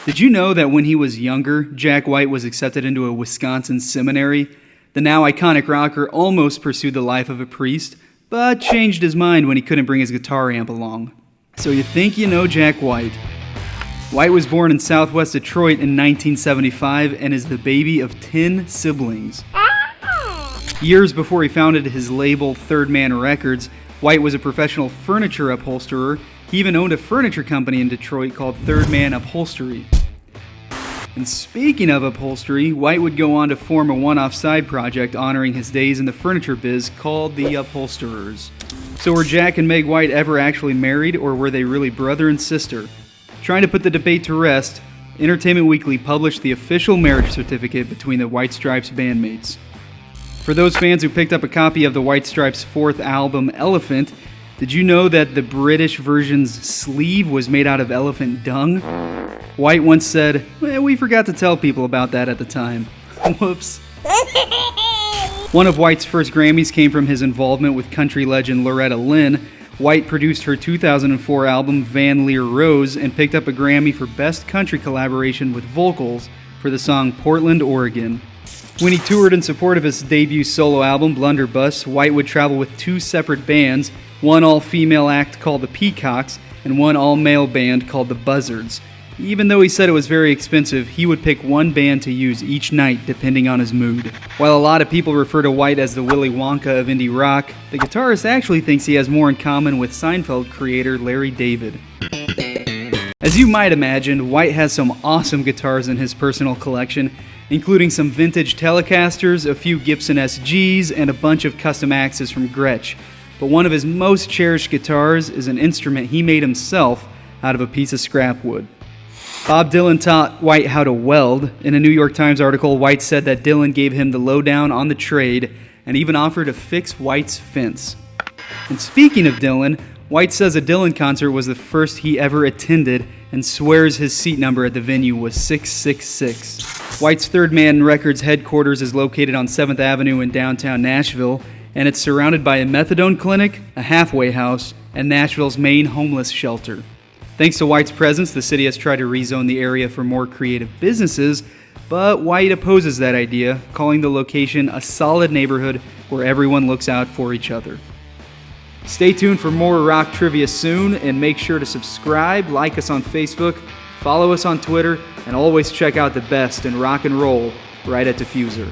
Did you know that when he was younger, Jack White was accepted into a Wisconsin seminary? The now iconic rocker almost pursued the life of a priest, but changed his mind when he couldn't bring his guitar amp along. So you think you know Jack White. White was born in southwest Detroit in 1975 and is the baby of 10 siblings. Years before he founded his label Third Man Records, White was a professional furniture upholsterer. He even owned a furniture company in Detroit called Third Man Upholstery. And speaking of upholstery, White would go on to form a one-off side project honoring his days in the furniture biz called The Upholsterers. So were Jack and Meg White ever actually married, or were they really brother and sister? Trying to put the debate to rest, Entertainment Weekly published the official marriage certificate between the White Stripes bandmates. For those fans who picked up a copy of the White Stripes' fourth album, Elephant, did you know that the British version's sleeve was made out of elephant dung? White once said, "We forgot to tell people about that at the time." Whoops. One of White's first Grammys came from his involvement with country legend Loretta Lynn. White produced her 2004 album Van Leer Rose and picked up a Grammy for Best Country Collaboration with Vocals for the song Portland, Oregon. When he toured in support of his debut solo album, Blunderbuss, White would travel with two separate bands, one all-female act called the Peacocks, and one all-male band called the Buzzards. Even though he said it was very expensive, he would pick one band to use each night depending on his mood. While a lot of people refer to White as the Willy Wonka of indie rock, the guitarist actually thinks he has more in common with Seinfeld creator Larry David. As you might imagine, White has some awesome guitars in his personal collection, including some vintage Telecasters, a few Gibson SGs, and a bunch of custom axes from Gretsch. But one of his most cherished guitars is an instrument he made himself out of a piece of scrap wood. Bob Dylan taught White how to weld. In a New York Times article, White said that Dylan gave him the lowdown on the trade and even offered to fix White's fence. And speaking of Dylan, White says a Dylan concert was the first he ever attended and swears his seat number at the venue was 666. White's Third Man Records headquarters is located on 7th Avenue in downtown Nashville, and it's surrounded by a methadone clinic, a halfway house, and Nashville's main homeless shelter. Thanks to White's presence, the city has tried to rezone the area for more creative businesses, but White opposes that idea, calling the location a solid neighborhood where everyone looks out for each other. Stay tuned for more rock trivia soon, and make sure to subscribe, like us on Facebook, follow us on Twitter, and always check out the best in rock and roll right at Diffuser.